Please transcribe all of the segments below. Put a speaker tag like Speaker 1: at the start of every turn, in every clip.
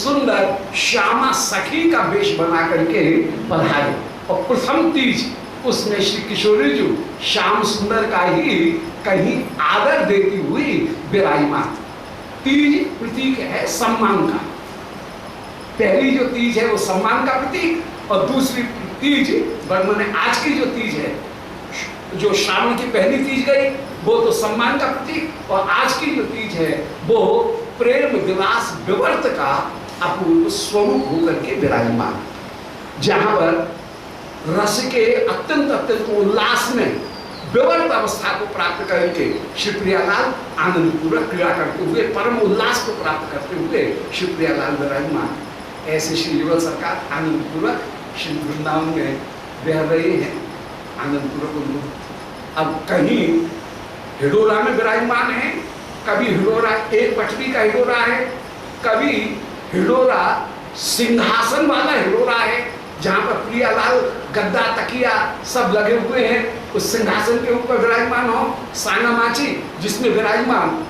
Speaker 1: सुंदर श्यामा सखी का वेश बना करके पधारे। और प्रथम तीज उसमें श्री किशोरी जी श्याम सुंदर का ही कहीं आदर देती हुई विराजमान। तीज प्रतीक है सम्मान का। पहली जो तीज है वो सम्मान का प्रतीक, और दूसरी तीज माने आज की जो तीज है, जो श्रावण की पहली तीज गई वो तो सम्मान का प्रतीक, और आज की जो तीज है वो प्रेम विलास विवर्त का अपूर्व स्वरूप होकर के विराजमान, जहां पर रस के अत्यंत अत्यंत उल्लास में विवर्त अवस्था को प्राप्त करके श्री प्रियालाल आनंद पूर्वक क्रीड़ा करते हुए परम उल्लास को प्राप्त करते हुए श्री प्रियालाल विराजमान। ऐसे श्री युगल सरकार आनंद पूर्वक श्री वृंदावन में बह रहे हैं, आनंद पूर्वक। अब कहीं हिडोरा में विराजमान है, कभी हिडोरा एक पटरी का हिडोरा है, कभी हिडोरा सिंहासन वाला हिडोरा है, जहां पर प्रियालाल गद्दा तकिया सब लगे हुए हैं, उस सिंहासन के ऊपर विराजमान हो। सानामाची जिसमें विराजमान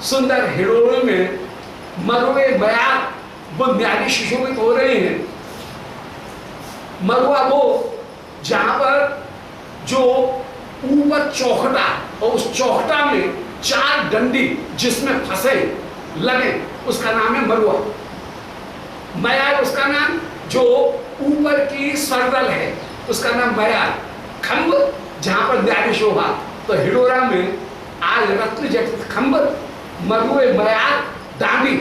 Speaker 1: सुंदर हिडोरे में मरुए बयार वो न्यारी सुशोभित हो रहे हैं। मरुआ वो जहां पर जो ऊपर चौखटा, और उस चौखटा में 4 डंडी जिसमें फंसे लगे, उसका नाम है मरुआ। मयार उसका नाम, जो ऊपर की सरदल है उसका नाम मयार। खंभ जहां पर न्यारी शोभा, तो हिडोरा में आज रत्न जटित खंभ, मरुए मयार डांडी,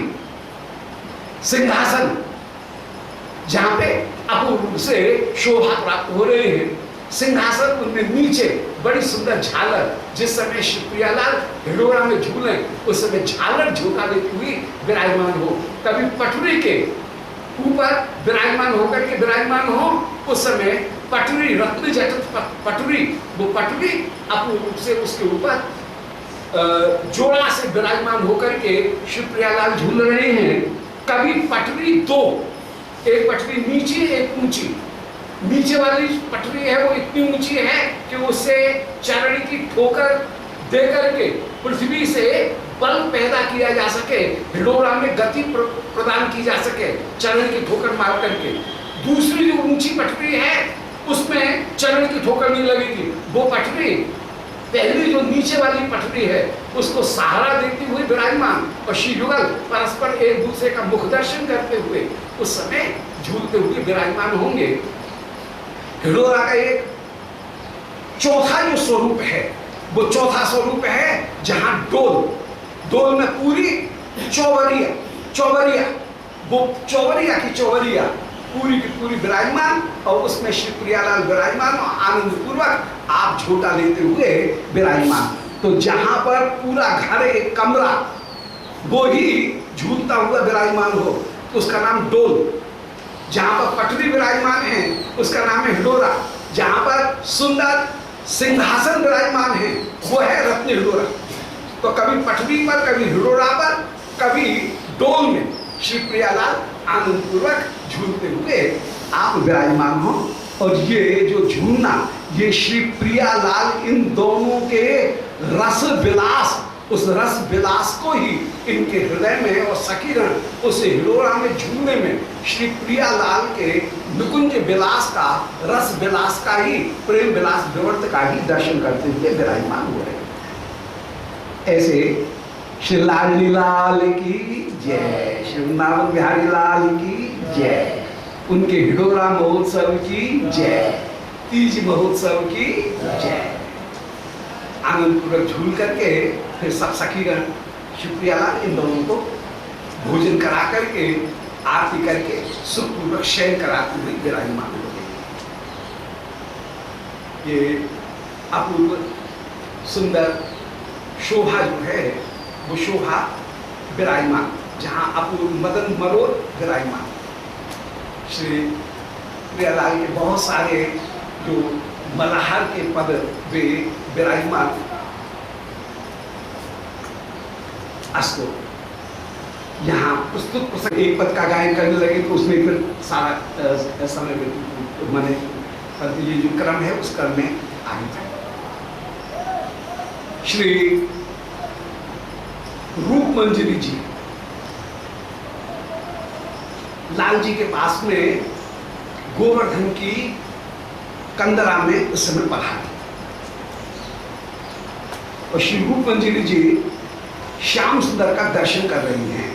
Speaker 1: सिंहासन जहां पे अपूर्व से शोभा प्राप्त हो रहे हैं। सिंहासन उनमें नीचे बड़ी सुंदर झालर, जिस समय श्री प्रियालाल हिडोरा में झूले उस समय झालर झोंका देती हुई विराजमान हो। कभी पटरी के ऊपर विराजमान होकर के विराजमान हो, उस समय पटरी रत्न जटित पटरी, वो पटरी अपूर्व से उसके ऊपर जोड़ा से विराजमान होकर के श्री प्रियालाल झूल रहे हैं। कभी पटरी 2, एक पटरी नीचे एक ऊंची, नीचे वाली पटरी है वो इतनी ऊंची है कि उससे चरण की ठोकर दे करके पृथ्वी से बल पैदा किया जा सके, हिडोरा में गति प्रदान की जा सके चरण की ठोकर मार करके। दूसरी जो ऊंची पटरी है उसमें चरण की ठोकर नहीं लगेगी। वो पटरी पहली जो नीचे वाली पटरी है उसको सहारा देती हुई विराजमान, और श्री युगल परस्पर एक दूसरे का मुख दर्शन करते हुए उस समय झूलते हुए विराजमान होंगे। हिडोरा का एक चौथा जो स्वरूप है, वो चौथा स्वरूप है जहां डोल में पूरी चौबरिया, वो चौबरिया की चौबरिया पूरी की पूरी विराजमान, और उसमें श्री प्रियालाल विराजमान और आनंद पूर्वक आप झोटा लेते हुए विराजमान। तो जहां पर पूरा घर एक कमरा वो ही झूलता हुआ विराजमान हो, उसका नाम डोल। जहां पर पटरी विराजमान है उसका नाम है हिडोरा। जहां पर सुंदर सिंहासन विराजमान है वो है रत्न हिडोरा। तो कभी पटरी पर, कभी हिडोरा पर, कभी डोल में श्री प्रियालाल आनंद पूर्वक झूलते हुए आप विराजमान हो। और ये जो झूलना, ये श्री प्रियालाल इन दोनों के रस विलास, उस रस विलास को ही इनके हृदय में और सखीगण उस हिडोरा में झूलने में श्री प्रियालाल के निकुंज विलास का, रस विलास का ही, प्रेम विलास विवर्त का ही दर्शन करते हुए विराजमान हो रहे हैं। ऐसे श्री लाडली लाल की जय, श्री वृंदावन बिहारी लाल की जय, उनके हिडोरा महोत्सव की जय, तीज महोत्सव की जय। आनंद पूर्वक झूल करके फिर सब सखीगण श्री प्रियालाल इन दोनों को भोजन करा करके आरती करके सुखपूर्वक शयन कराते हुए विराजमान हो गए। ये अपूर्व सुंदर शोभा जो है वो शोभा विराजमान, जहाँ अपूर्व मदन मरोर विराजमान। श्री प्रियालाल के बहुत सारे जो मलाहर के पद वे विराजमान। अस्तो यहाँ प्रस्तुत प्रसंग एक पद का गायन करने लगे तो उसमें फिर सारा समय मैंने, ये जो क्रम है उस क्रम में आगे जाए। श्री रूप मंजरी जी लाल जी के पास में गोवर्धन की कंदरा में उस समय पधारी और श्री रूप मंजिरी जी श्याम सुंदर का दर्शन कर रही हैं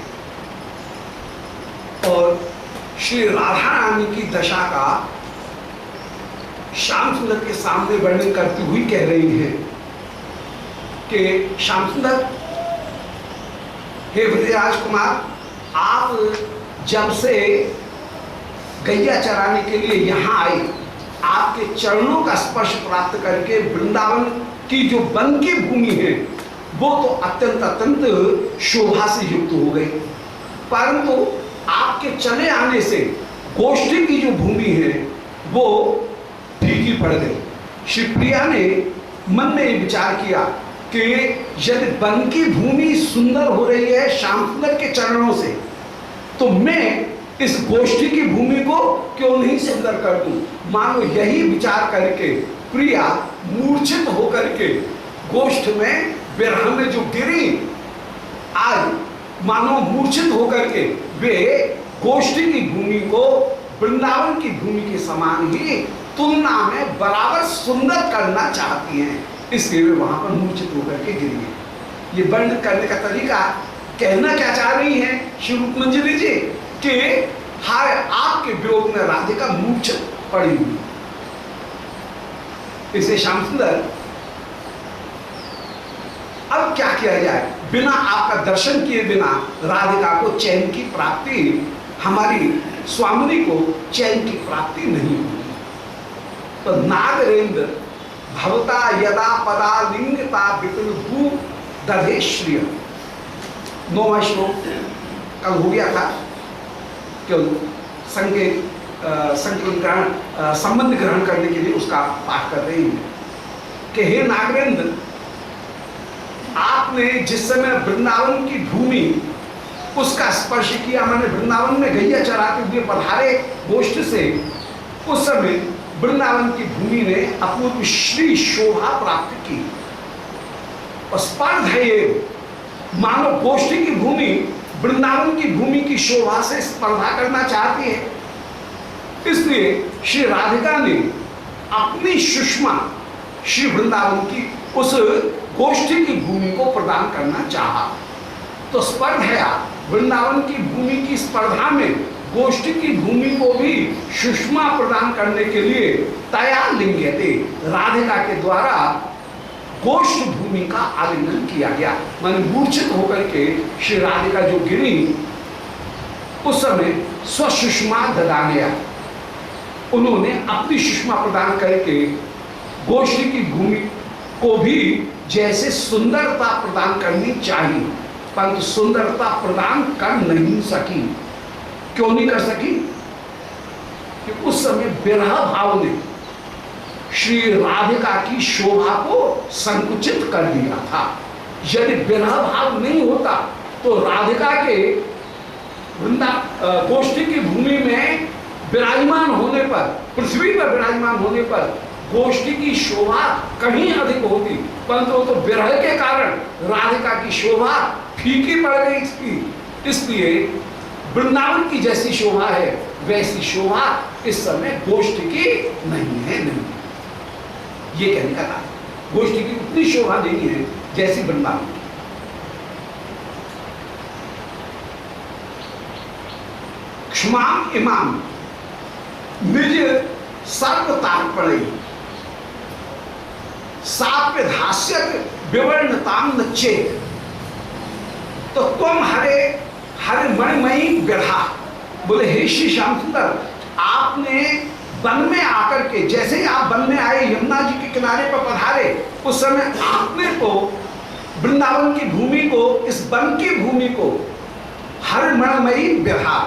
Speaker 1: और श्री राधा रानी की दशा का श्याम सुंदर के सामने वर्णन करती हुई कह रही है कि श्याम सुंदर, हे ब्रजराज कुमार, आप जब से गैया चराने के लिए यहाँ आए, आपके चरणों का स्पर्श प्राप्त करके वृंदावन की जो वन की भूमि है वो तो अत्यंत अत्यंत शोभा से युक्त हो गई, परंतु आपके चले आने से गोष्ठी की जो भूमि है वो फीकी पड़ गई। श्री प्रिया ने मन में विचार किया कि यदि वन की भूमि सुंदर हो रही है श्याम सुंदर के चरणों से, तो मैं इस गोष्ठी की भूमि को क्यों नहीं सुंदर कर दूं। मानो यही विचार करके प्रिया मूर्छित होकर के गोष्ठ में विरह में जो गिरी, आज मानो मूर्छित होकर के वे गोष्ठी की भूमि को वृंदावन की भूमि के समान ही तुलना में बराबर सुंदर करना चाहती हैं, इसलिए वे वहां पर मूर्छित होकर के गिरी हैं। ये वर्णन करने का तरीका, कहना क्या चाह रही हैं श्री रूप मंजिरी जी कि हाय आपके वियोग में राधिका मूर्छित पड़ी हुई। इसे श्याम सुंदर, अब क्या किया जाए, बिना आपका दर्शन किए बिना राधिका को चैन की प्राप्ति, हमारी स्वामिनी को चैन की प्राप्ति नहीं हुई। तो नागरेंद्र भवता यदा पदा लिंगता विपिन भू दधे श्रिय, 9वां श्लोक कल हो गया था, क्यों संकेत संकलन ग्रहण संबंध ग्रहण करने के लिए उसका पाठ कर रही है कि हे नागरेंद्र, आपने जिस समय वृंदावन की भूमि उसका स्पर्श किया, मैंने वृंदावन में गैया चराते हुए पधारे गोष्ठ से, उस समय वृंदावन की भूमि ने अपूर्व श्री शोभा प्राप्त की। और स्पर्ध है ये, मानो गोष्ठी की भूमि वृंदावन की भूमि की शोभा से स्पर्धा करना चाहती है, इसलिए श्री राधिका ने अपनी सुषमा श्री वृंदावन की उस गोष्ठी की भूमि को प्रदान करना चाहा। तो स्पर्धा, वृंदावन की भूमि की स्पर्धा में गोष्ठी की भूमि को भी सुषमा प्रदान करने के लिए तया लिंग्यते, राधिका के द्वारा गोष्ठ भूमि का आलिंगन किया गया। माने मूर्छित होकर के श्री राधिका जो गिरी, उस समय स्वसुषमा ददानया, उन्होंने अपनी सुषमा प्रदान करके गोष्ठी की भूमि को भी जैसे सुंदरता प्रदान करनी चाहिए, परंतु सुंदरता प्रदान कर नहीं सकी। क्यों नहीं कर सकी? कि उस समय विरह भाव ने श्री राधिका की शोभा को संकुचित कर दिया था। यदि विरह भाव नहीं होता तो राधिका के गोष्ठी की भूमि में विराजमान होने पर, पृथ्वी पर विराजमान होने पर गोष्ठी की शोभा कहीं अधिक होती, परंतु तो विरह के कारण राधिका की शोभा फीकी पड़ गई थी। इसलिए वृंदावन की जैसी शोभा है वैसी शोभा इस समय गोष्ठी की नहीं है। नहीं, ये कहने का था, गोष्ठी की उतनी शोभा नहीं है जैसी वृंदावन की। क्षमाम इमाम निज सर्व तात्पर्य साप्य धास्यक विवर्णताम नचेत, तो तुम हरे हरे मणिमयी व्यढ़ा, बोले हे श्री श्याम सुंदर, आपने वन में आकर के, जैसे ही आप वन में आए, यमुना जी के किनारे पर पधारे, उस समय आपने को वृंदावन की भूमि को, इस वन की भूमि को हर मणिमयी व्यढ़ा,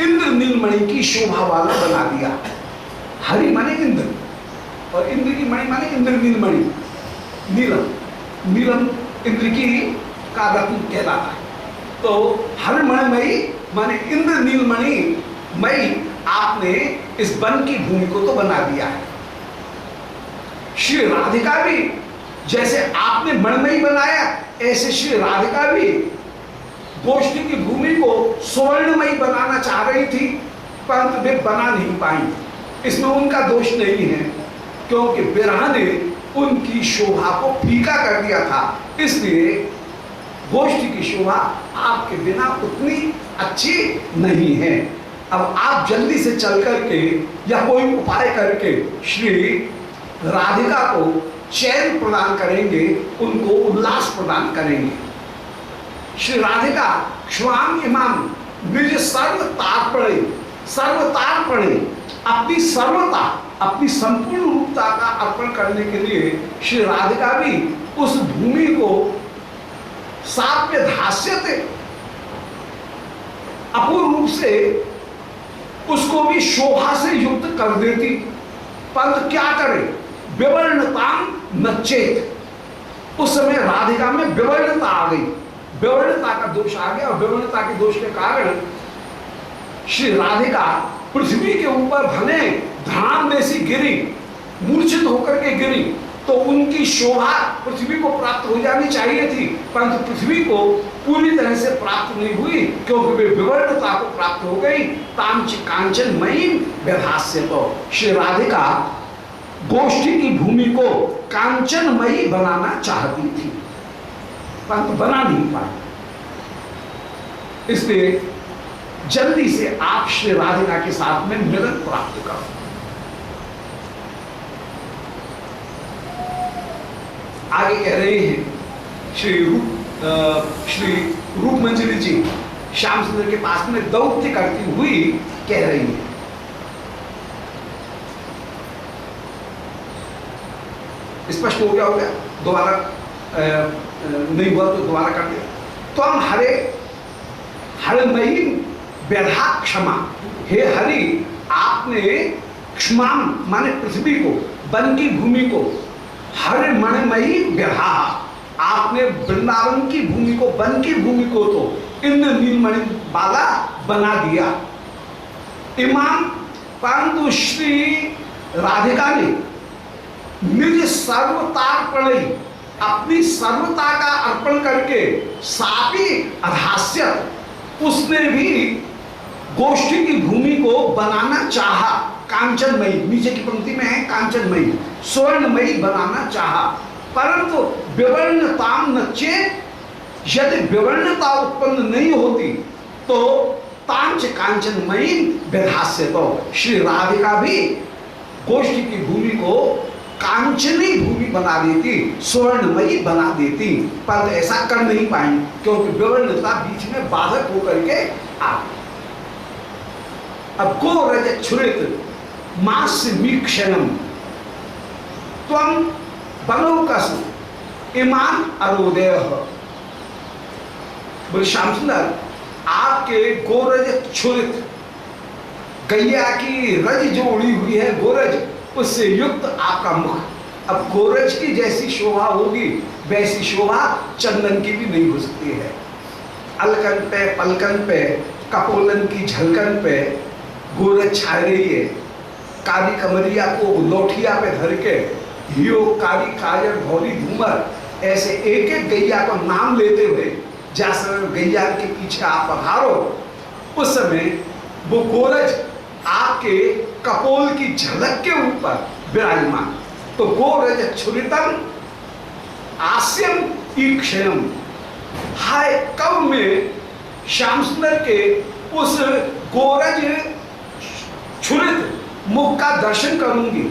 Speaker 1: इंद्र नीलमणि की शोभा वाला बना दिया। हरि माने इंद्र और इंद्र की मणि माने इंद्र नीलमणि, नीलम, नीलम इंद्र की का रत्न कहलाता है। तो हर मणिमयी माने इंद्र नीलमणि मई, आपने इस वन की भूमि को तो बना दिया है। श्री राधिका भी जैसे आपने मणिमयी बनाया, ऐसे श्री राधिका भी गोष्ठी की भूमि को सुवर्णमयी बनाना चाह रही थी, परंतु वे बना नहीं पाई। इसमें उनका दोष नहीं है, क्योंकि विरह ने उनकी शोभा को फीका कर दिया था। इसलिए गोष्ठी की शोभा आपके बिना उतनी अच्छी नहीं है। अब आप जल्दी से चल करके या कोई उपाय करके श्री राधिका को चैन प्रदान करेंगे, उनको उल्लास प्रदान करेंगे। श्री राधिका क्षमाम इमाम निज सर्वतार्पणे, अपनी सर्वता, अपनी संपूर्ण रूपता का अर्पण करने के लिए श्री राधिका भी उस भूमि को साप्य धास्यते, अपूर्ण रूप से उसको भी शोभा से युक्त कर देती। परंतु क्या करे, विवर्णताम नचेत। उस समय राधिका में विवर्णता आ गई, विवर्णता का दोष आ गया, और विवर्णता के दोष के कारण श्री राधिका पृथ्वी के ऊपर भले ध्यान में सी गिरी, मूर्छित होकर के गिरी, तो उनकी शोभा पृथ्वी को प्राप्त हो जानी चाहिए थी, परंतु पृथ्वी को पूरी तरह से प्राप्त नहीं हुई, क्योंकि वे विवर्णता को प्राप्त हो गई। तांच कांचन मयी व्यधास्य, तो श्री राधिका गोष्ठी की भूमि को कांचनमयी बनाना चाहती थी, परंतु बना नहीं पाई। इसलिए जल्दी से आप श्री राधिका के साथ में मिलन प्राप्त करो। आगे कह रहे हैं श्री रूपमंजरी जी श्याम सुंदर के पास में दौत्य करती हुई कह रही है। स्पष्ट हो गया दोबारा नहीं हुआ तो दोबारा कर दिया। तो हम हरमयी व्यधा क्षमा, हे हरि आपने क्षमा माने पृथ्वी को, वन की भूमि को, हर मणिमयी व्यधा, आपने वृंदावन की भूमि को, वन की भूमि को तो इंद्र नीलमणि वाला बना दिया। इमाम परंतु श्री राधिका ने निज सर्वतार्पण, अपनी सर्वता का अर्पण करके सापी अधास्य, उसने भी गोष्ठी की भूमि को बनाना चाहा, कांचनमयी, नीचे की पंक्ति में है कांचनमयी, स्वर्णमयी बनाना चाहा, परंतु विवर्णताम नचे, यदि विवर्णता उत्पन्न नहीं होती तो तांच कांचनमयी व्यधास्य, तो श्री राधिका भी गोष्ठी की भूमि को कांचनी भूमि बना देती, स्वर्णमयी बना देती, पर ऐसा कर नहीं पाई, क्योंकि विवर्णता बीच में बाधक होकर के आ गई। अब गो रज छुरित मास मीक्षणम त्वं बनोकस इमान अरोदय। बोले श्याम सुंदर, आपके गोरज छुरित, गैया की रज जो उड़ी हुई है गोरज, उससे युक्त आपका मुख। अब गोरज की जैसी शोभा होगी वैसी शोभा चंदन की भी नहीं हो सकती है। अलकन पे, पलकन पे, कपोलन की झलकन पे गोरज छा रही है। काली कमरिया को लोठिया पे धर के हियो काली काजर भौली धूमर, ऐसे एक एक गैया को नाम लेते हुए जैसे गैया के पीछे आप पधारो, उस समय वो गोरज आपके कपोल की झलक के ऊपर विराजमान। तो गोरज छुरितम आस्यम ईक्षणम, हाय कब में श्याम सुंदर के उस गोरज छुरित मुख का दर्शन करूंगी।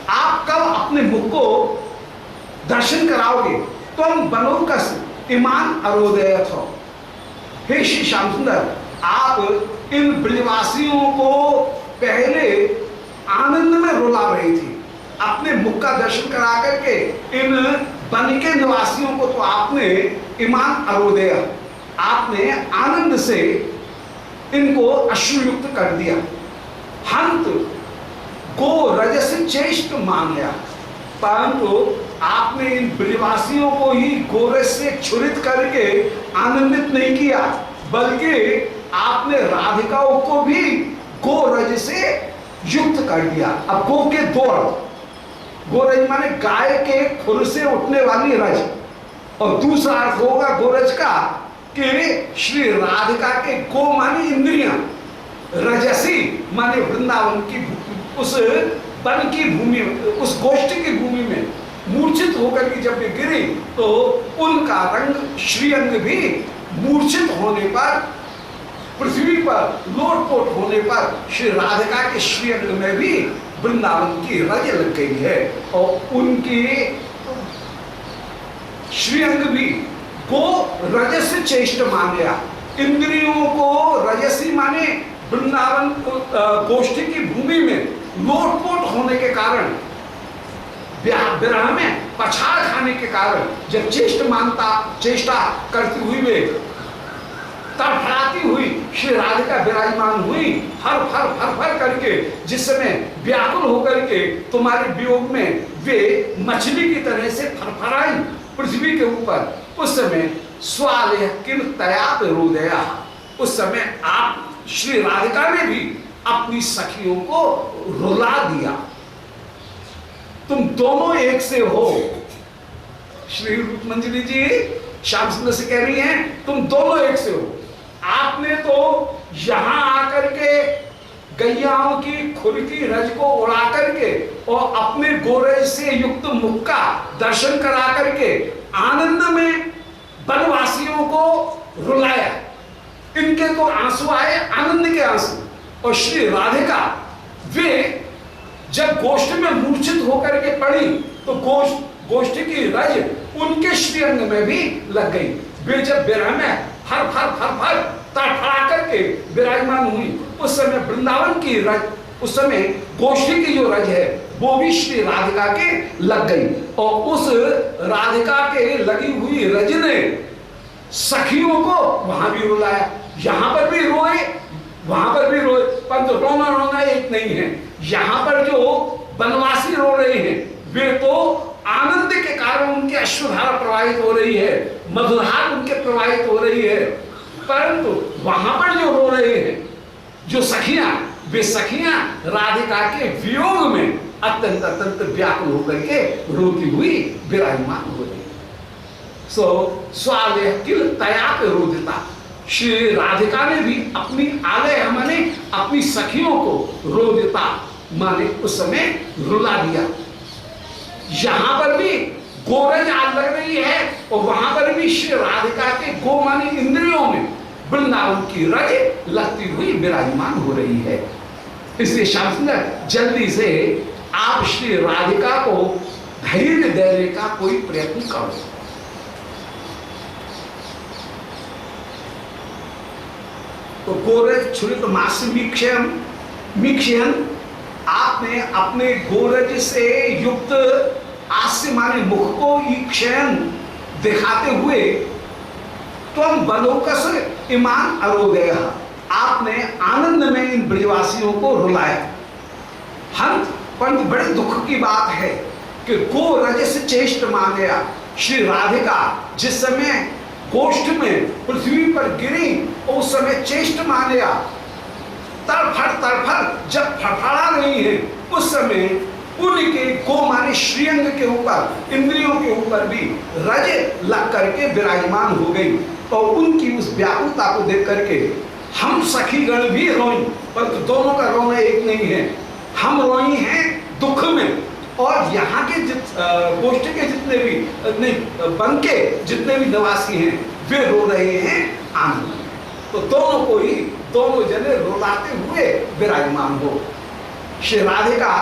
Speaker 1: आप कब अपने मुख को दर्शन कराओगे? तुम बनोकस इमान अरोदय थो। हे श्री श्याम सुंदर, आप इन ब्रजवासियों को पहले आनंद में रुला रही थी, अपने मुख का दर्शन करा करके इन वन के निवासियों को तो आपने इमान अरोदय, आपने आनंद से इनको अश्रुयुक्त कर दिया। हंत गो रजस चेष्ट मान लिया, परंतु आपने इन ब्रजवासियों को ही गोरज से क्षुरित करके आनंदित नहीं किया, बल्कि आपने राधिकाओं को भी गोरज से युक्त कर दिया। अब गो के दो अर्थ, गोरज माने गाय के खुर से उठने वाली रज, और दूसरा अर्थ होगा गोरज का कि श्री राधिका के गो माने इंद्रियां, रजसी माने वृंदावन की उस वन की भूमि, उस गोष्ठी की भूमि में मूर्छित होकर के जब वे गिरे तो उनका रंग श्रीअंग भी मूर्छित होने पर, पृथ्वी पर लोटपोट होने पर श्री राधिका के श्रीअंग में भी वृंदावन की रज लग गई है और उनकी श्रीअंग भी गो रजस चेष्ट मान गया। इंद्रियों को रजसी माने वृंदावन गोष्ठी की भूमि में लोटपोट होने के कारण, विरह में पछाड़ खाने के कारण जब चेष्टा करती हुई वे तड़फड़ाती हुई श्री राधिका विराजमान हुई, फर फर फर फर करके, जिस समय व्याकुल होकर के तुम्हारे वियोग में वे मछली की तरह से फरफराई पृथ्वी के ऊपर, उस समय स्वालेह किन तयाप रोदया, उस समय आप श्री राधिका ने भी अपनी सखियों को रुला दिया। तुम दोनों एक से हो। श्री रूपमंजरी जी श्याम सुंदर से कह रही हैं तुम दोनों एक से हो। आपने तो यहां आकर के गैयाओं की खुर की रज को उड़ा करके और अपने गोरज से युक्त मुख का दर्शन करा करके आनंद में वनवासियों को रुलाया। इनके तो आंसू आए आनंद के आंसू, और श्री राधिका वे जब गोष्ठी में मूर्छित होकर के पड़ी तो गोष्ठी की रज उनके श्रीअंग में भी लग गई। वे जब विरह में फर फर फर फर तड़फड़ा करके विराजमान हुई, उस समय वृंदावन की रज, उस समय गोष्ठी की जो रज है वो भी श्री राधिका के लग गई, और उस राधिका के लगी हुई रज ने सखियों को वहां भी रुलाया। यहां पर भी रोए वहां पर भी रोए, परंतु रोना रोना एक नहीं है। यहां पर जो वनवासी रो रहे हैं वे तो आनंद के कारण उनके अश्रुधारा प्रवाहित हो रही है, मधुधार उनके प्रवाहित हो रही है, परंतु वहां पर जो रो रहे हैं जो सखियां, वे सखियां राधिका के वियोग में अत्यंत अत्यंत व्याकुल होकर के रोती हुई विराजमान हो रही। सो स्वालेह किल तयाप रोदिता, श्री राधिका ने भी अपनी आलय माने अपनी सखियों को रोदिता माने उस समय रुला दिया। यहां पर भी गोरज आग लग रही है और वहां पर भी श्री राधिका के गो माने इंद्रियों में वृंदावन की रज लगती हुई विराजमान हो रही है। इसलिए श्याम सुंदर जल्दी से आप श्री राधिका को धैर्य देने का कोई प्रयत्न करो। तो गोरज छुरित मास मीक्षयन, आपने अपने गोरज से युक्त आस्य माने मुख को ईक्षयन दिखाते हुए त्वं बलोकस इमान अरोदय, आपने आनंद में इन ब्रजवासियों को रुलाया। हंत पंत बड़े दुख की बात है कि गोरज से चेष्ट मान गया। श्री राधिका जिस समय गोष्ठ में पृथ्वी पर गिरी उस समय चेष्ट मान गया, तड़फड़ जब फड़फड़ा रही है उस समय उनके गो माने श्रीअंग के ऊपर, इंद्रियों के ऊपर भी रज लग करके विराजमान हो गई, और उनकी उस व्याकुलता को देख करके हम सखीगण भी रोई, पर दोनों का रोना एक नहीं है। हम रोई हैं दुख में, और यहाँ के गोष्ठ के जितने भी नहीं वन के जितने भी निवासी हैं वे रो रहे हैं आनंद में। तो दोनों को ही दोनों जने रुलाते हुए विराजमान हो। श्री राधिका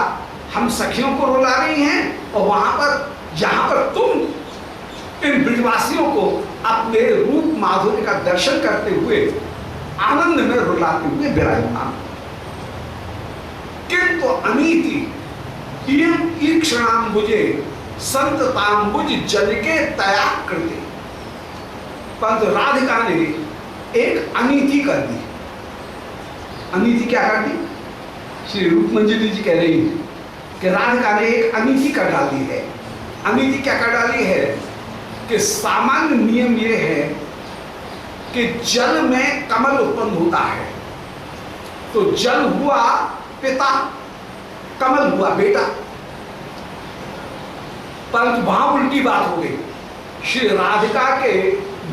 Speaker 1: हम सखियों को रुला रही हैं और वहां पर जहां पर तुम इन ब्रजवासियों को अपने रूप माधुर्य का दर्शन करते हुए आनंद में रुलाते हुए विराजमान। किंतु अनीति ईक्षणाम्बुजे संतताम्बुज जल के त्याग करते, परंतु राधिका ने एक अनीति कर दी। अनीति क्या कर दी? श्री रूपमंजरी जी कह रही है कि राधिका ने एक अनीति कर डाली है। अनीति क्या कर डाली है कि सामान्य नियम यह है कि जल में कमल उत्पन्न होता है, तो जल हुआ पिता, कमल हुआ बेटा, परंतु वहां उल्टी बात हो गई। श्री राधिका के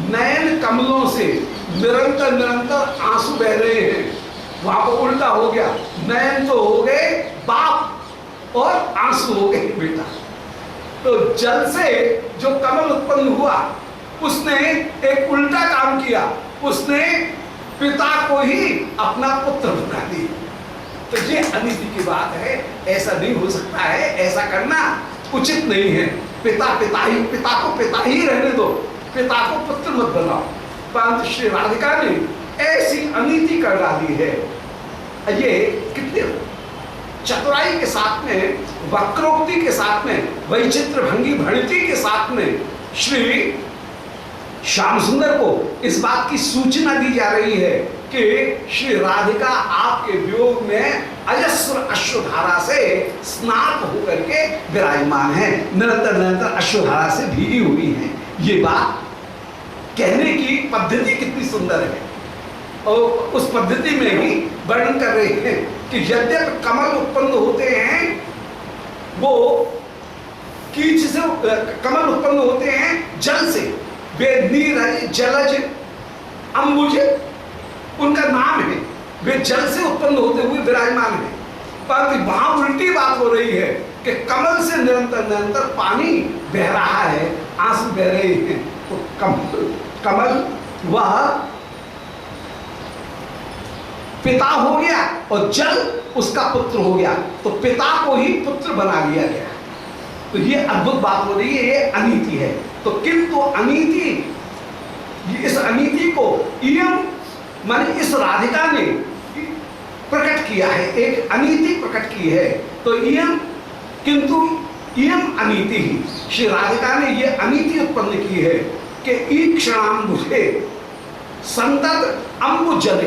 Speaker 1: नयन कमलों से निरंतर निरंतर आंसू बह रहे हैं, वहां पर उल्टा हो गया, नयन तो हो गए बाप और आंसू हो गए बेटा। तो जल से जो कमल उत्पन्न हुआ उसने एक उल्टा काम किया, उसने पिता को ही अपना पुत्र बना दिया। तो ये अनिति की बात है, ऐसा नहीं हो सकता है, ऐसा करना उचित नहीं है। पिता को पिता ही रहने दो, पिता को पुत्र मत बनाओ। परंतु श्री राधिका ने ऐसी अनीति कर डाली है। ये कितने चतुराई के साथ में, वक्रोक्ति के साथ में, वैचित्र भंगी भणिति के साथ में श्री श्याम सुंदर को इस बात की सूचना दी जा रही है कि श्री राधिका आपके वियोग में अजस्र अश्रुधारा से स्नात होकर के विराजमान है, निरंतर निरंतर अश्रुधारा से भीगी हुई है। ये बात कहने की पद्धति कितनी सुंदर है, और उस पद्धति में ही वर्णन कर रहे हैं कि यद्यप कमल उत्पन्न होते हैं वो कीच से, कमल उत्पन्न होते हैं जल से, वे नीरज जलज अंबुज उनका नाम है, वे जल से उत्पन्न होते हुए विराजमान है। पर वहां उल्टी बात हो रही है कि कमल से निरंतर निरंतर पानी बह रहा है, आंसू बह रहे हैं। तो कमल वह पिता हो गया और जल उसका पुत्र हो गया, तो पिता को ही पुत्र बना लिया गया। तो ये अद्भुत बात हो रही है, ये अनीति है। तो किंतु अनीति, इस अनीति को इयम माने इस राधिका ने प्रकट किया है, एक अनीति प्रकट की है। तो इयम किंतु इयम अनीति ही, श्री राधिका ने ये अनीति उत्पन्न की है कि ईक्षणाम्बुजे संतत अम्बु जल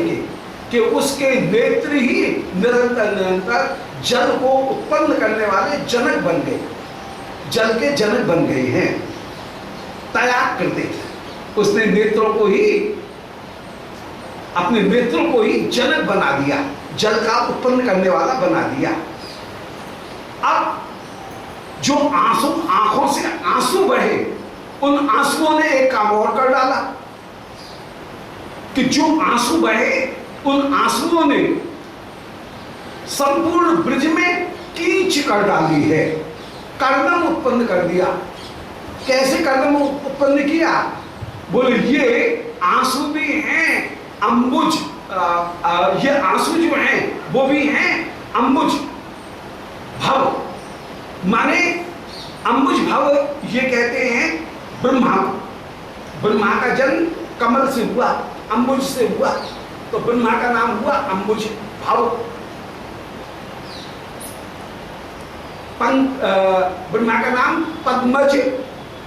Speaker 1: के उसके नेत्र ही निरंतर निरंतर जल को उत्पन्न करने वाले जनक बन गए, जल के जनक बन गए हैं। त्याग करते, उसने नेत्रों को ही, अपने नेत्रों को ही जनक बना दिया, जल का उत्पन्न करने वाला बना दिया। अब जो आंसू, आंखों से आंसू बहे, उन आंसुओं ने एक काम और कर डाला कि जो आंसू बहे उन आंसुओं ने संपूर्ण ब्रज में कीच कर डाली है, कर्दम उत्पन्न कर दिया। कैसे कर्दम उत्पन्न किया? बोले ये आंसू भी हैं अंबुज, ये आंसू जो हैं वो भी हैं अंबुज भव, माने अंबुज भव ये कहते हैं ब्रह्मा। ब्रह्मा का जन्म कमल से हुआ, अंबुज से हुआ, तो ब्रह्मा का नाम हुआ अंबुज भव। ब्रह्मा का नाम पद्मज,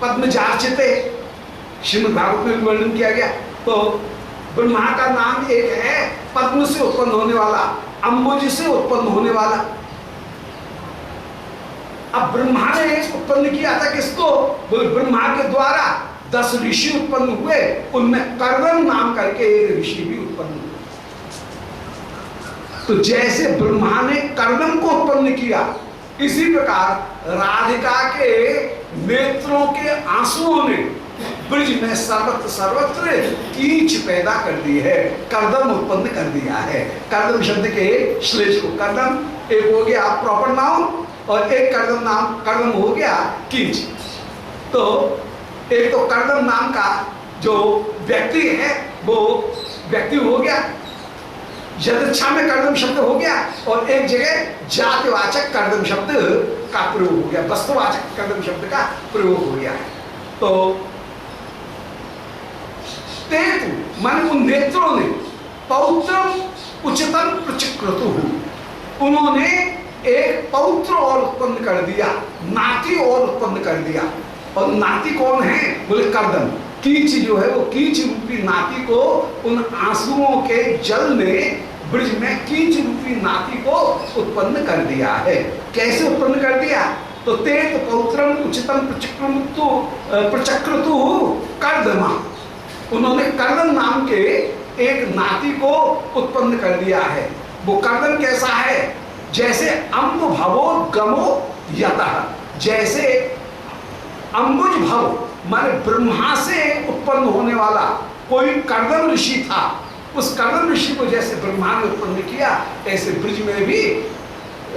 Speaker 1: पद्मजार्चिते श्रीमद् भागवत में वर्णन किया गया। तो ब्रह्मा का नाम एक है पद्म से उत्पन्न होने वाला, अंबुज से उत्पन्न होने वाला। अब ब्रह्मा ने उत्पन्न किया था किसको? बोले ब्रह्मा के द्वारा 10 ऋषि उत्पन्न हुए, उनमें कर्दम नाम करके एक ऋषि भी उत्पन्न हुए। तो जैसे ब्रह्मा ने कर्दम को उत्पन्न किया, इसी प्रकार राधिका के नेत्रों के आंसुओं ने ब्रज में सर्वत्र सर्वत्र कीच पैदा कर दी है, कर्दम उत्पन्न कर दिया है। कर्दम शब्द के श्लेष को, कर्दम एक हो गया प्रॉपर नाउन और एक कर्दम नाम, कर्दम हो गया कीच। तो एक तो कर्दम नाम का जो व्यक्ति है वो व्यक्ति हो गया, यदच्छा में कर्दम शब्द हो गया, और एक जगह जातिवाचक कर्दम शब्द का प्रयोग हो गया, वस्तुवाचक कर्दम शब्द का प्रयोग हो गया है। तो तेतु माने उन नेत्रों ने पौत्रम उच्चतम प्रचक्रतु, उन्होंने एक पौत्र और उत्पन्न कर दिया, नाती और उत्पन्न कर दिया। और नाती कौन है? बोले कर्दम। कीच जो है वो कीच रूपी नाती को, उन आंसुओं के जल ने ब्रज में कीच रूपी नाती को उत्पन्न कर दिया है। कैसे उत्पन्न कर दिया? तो तेत पौत्रम उच्चतम प्रचक्रतु कर्दमा, उन्होंने कर्दम नाम के एक नाती को उत्पन्न कर दिया है। वो कर्दम कैसा है? जैसे अम्ब भवो गमो यतः, जैसे अंबुज भव माने ब्रह्मा से उत्पन्न होने वाला कोई कर्दम ऋषि था, उस कर्दम ऋषि को जैसे ब्रह्मा ने उत्पन्न किया, ऐसे ब्रज में भी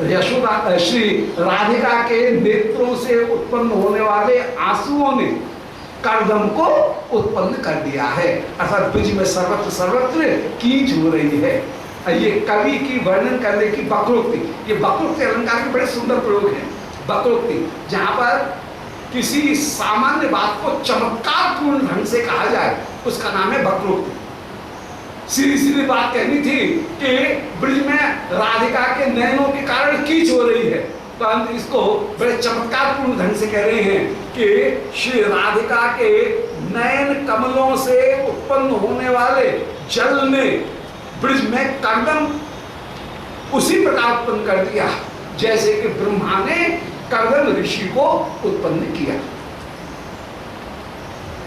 Speaker 1: यशोदा श्री राधिका के नेत्रों से उत्पन्न होने वाले आंसुओं ने कर्दम को उत्पन्न कर दिया है। अर्थात ब्रज में सर्वत्र सर्वत्र कीच हो रही है। ये कवि की वर्णन करने की वक्रोक्ति, ये वक्रोक्ति अलंकार के बड़े सुंदर प्रयोग हैं। वक्रोक्ति जहां पर किसी सामान्य बात को चमत्कार पूर्ण ढंग से कहा जाए उसका नाम है वक्रोक्ति। सीधी सीधी बात कहनी थी कि ब्रज में राधिका के नयनों के कारण कीच हो रही है, परंतु इसको बड़े चमत्कार पूर्ण ढंग से कह रहे हैं कि श्री राधिका के नयन कमलों से उत्पन्न होने वाले जल ने ब्रज में कर्दम उसी प्रकार उत्पन्न कर दिया जैसे कि ब्रह्मा ने कर्दम ऋषि को उत्पन्न किया।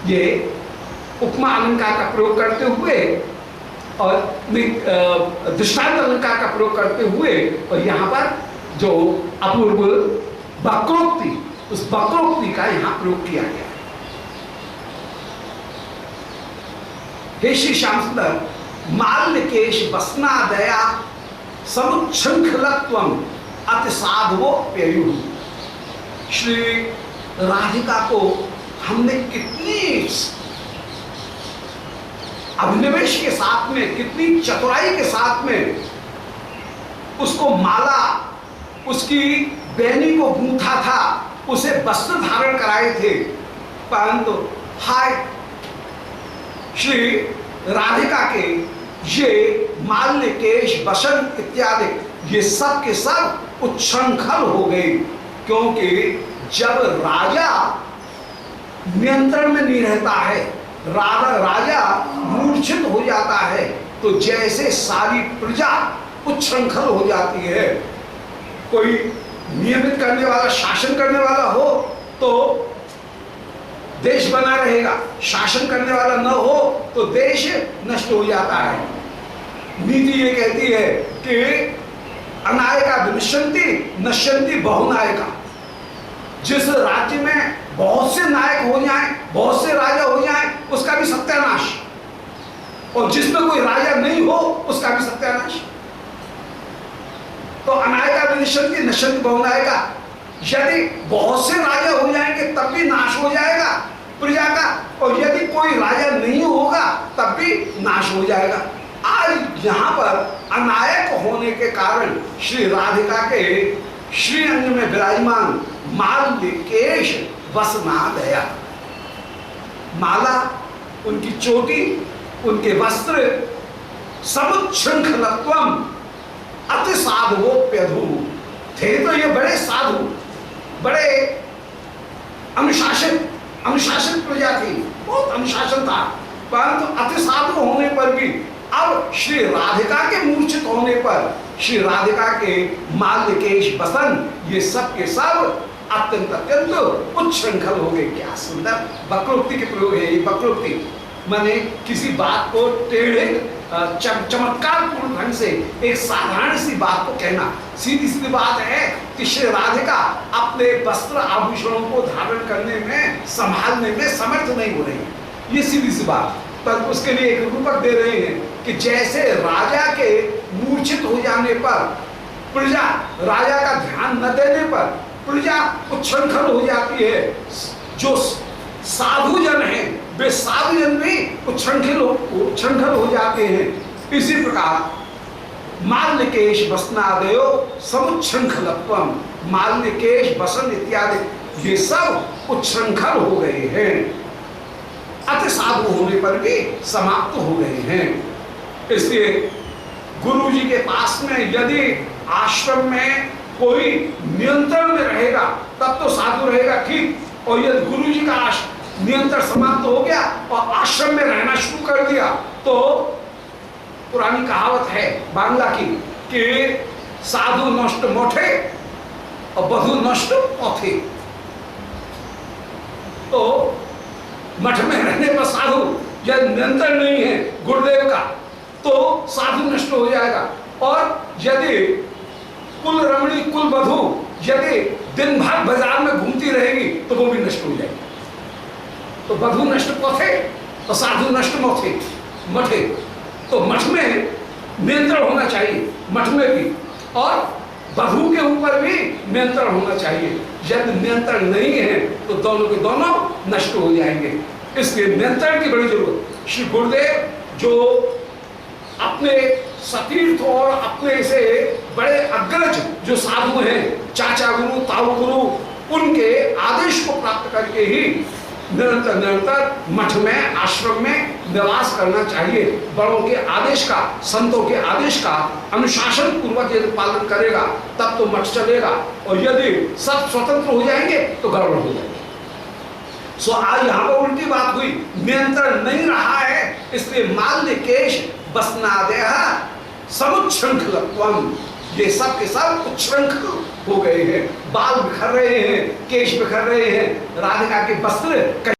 Speaker 1: ये उपमा अलंकार का प्रयोग करते हुए और दृष्टांत अलंकार का प्रयोग करते हुए और यहाँ पर जो अपूर्व वक्रोक्ति, उस वक्रोक्ति का यहाँ प्रयोग किया गया। हे श्री श्याम सुंदर, माल्यकेश वसना दया समुच्छृंखलत्वम अति साधवो प्ययु। श्री राधिका को हमने कितनी अभिनिवेश के साथ में, कितनी चतुराई के साथ में उसको माला, उसकी बैनी को गूंथा था, उसे वस्त्र धारण कराए थे, परंतु हाय श्री राधिका के ये माल्य केश वसन इत्यादि ये सब के सब उच्छृंखल हो गए, क्योंकि जब राजा नियंत्रण में नहीं रहता है, राजा मूर्छित हो जाता है, तो जैसे सारी प्रजा उच्छृंखल हो जाती है। कोई नियमित करने वाला, शासन करने वाला हो तो देश बना रहेगा, शासन करने वाला न हो तो देश नष्ट हो जाता है। नीति ये कहती है कि अनायका विनश्यन्ति नश्यन्ति बहुनायका। जिस राज्य में बहुत से नायक हो जाएं, बहुत से राजा हो जाएं, उसका भी सत्यानाश, और जिसमें कोई राजा नहीं हो उसका भी सत्यानाश। तो अनायका विनश्यन्ति नश्यन्ति बहुनायका, यदि बहुत से राजा हो जाएंगे तब भी नाश हो जाएगा प्रजा का, और यदि कोई राजा नहीं होगा तब भी नाश हो जाएगा। आज यहाँ पर अनायक होने के कारण श्री राधिका के श्री अंग में विराजमान माल्य केश वसना दया, माला, उनकी चोटी, उनके वस्त्र, समुच्छृंखलत्वम अति साधवोप्यधु थे। तो ये बड़े साधु, बड़े अनुशासित प्रजा थी, बहुत अनुशासन था, परंतु अति साधु होने पर भी अब श्री राधिका के मूर्छित होने पर श्री राधिका के माल्य केश वसन ये सब के सब अत्यंत अत्यंत उच्छृंखल हो गए। क्या सुंदर वक्रोक्ति के प्रयोग है। ये वक्रोक्ति माने किसी बात को टेढ़े चमत्कार पूर्ण ढंग से एक साधारण सी बात को कहना। सीधी सीधी बात है कि श्री राधिका अपने वस्त्र आभूषणों को धारण करने में, संभालने में समर्थ नहीं हो रही, ये सीधी सी बात। पर उसके लिए एक रूपक दे रहे हैं कि जैसे राजा के मूर्छित हो जाने पर प्रजा, राजा का ध्यान न देने पर प्रजा उच्छृंखल हो जाती है, जो साधु जन है वे साधु जन भी उच्छृंखल हो जाते हैं। इसी प्रकार माल्यकेश वसनादयो समुच्छृंखलत्वम, माल्यकेश वसन इत्यादि ये सब उच्छृंखल हो गए हैं, अति साधु होने पर भी समाप्त हो गए हैं। इसलिए गुरु जी के पास में यदि आश्रम में कोई नियंत्रण में रहेगा तब तो साधु रहेगा, ठीक, और यदि गुरु जी का नियंत्रण समाप्त हो गया और आश्रम में रहना शुरू कर दिया तो पुरानी कहावत है बांग्ला की कि साधु नष्ट मोठे और बधु नष्ट पौथे। तो मठ में रहने पर साधु यदि नियंत्रण नहीं है गुरुदेव का तो साधु नष्ट हो जाएगा, और यदि कुल रमणी कुल बधू यदि दिन भर बाजार में घूमती रहेगी तो वो भी नष्ट हो जाएगी। तो बधू नष्ट पथे और साधु नष्ट मथे। तो मठ में नियंत्रण होना चाहिए, मठ में भी, और बहू के ऊपर भी नियंत्रण होना चाहिए। यदि नियंत्रण नहीं है तो दोनों के दोनों नष्ट हो जाएंगे। इसलिए नियंत्रण की बड़ी जरूरत। श्री गुरुदेव जो अपने सतीर्थ और अपने से बड़े अग्रज जो साधु हैं, चाचा गुरु, ताऊ गुरु, उनके आदेश को प्राप्त करके ही निरंतर निरंतर मठ में, आश्रम में निवास करना चाहिए। बड़ों के आदेश का, संतों के आदेश का अनुशासन पूर्वक यदि पालन करेगा तब तो मठ चलेगा, और यदि सब स्वतंत्र हो जाएंगे तो गड़बड़ हो जाएगी। सो आज यहाँ पर उल्टी बात हुई, नियंत्रण नहीं रहा है, इसलिए माल्य केश बसनादेह समुच्छृंखलत्वम, ये सब के सब उच्छृंखल हो गए हैं, बाल बिखर रहे हैं, केश बिखर रहे हैं, राधिका के वस्त्र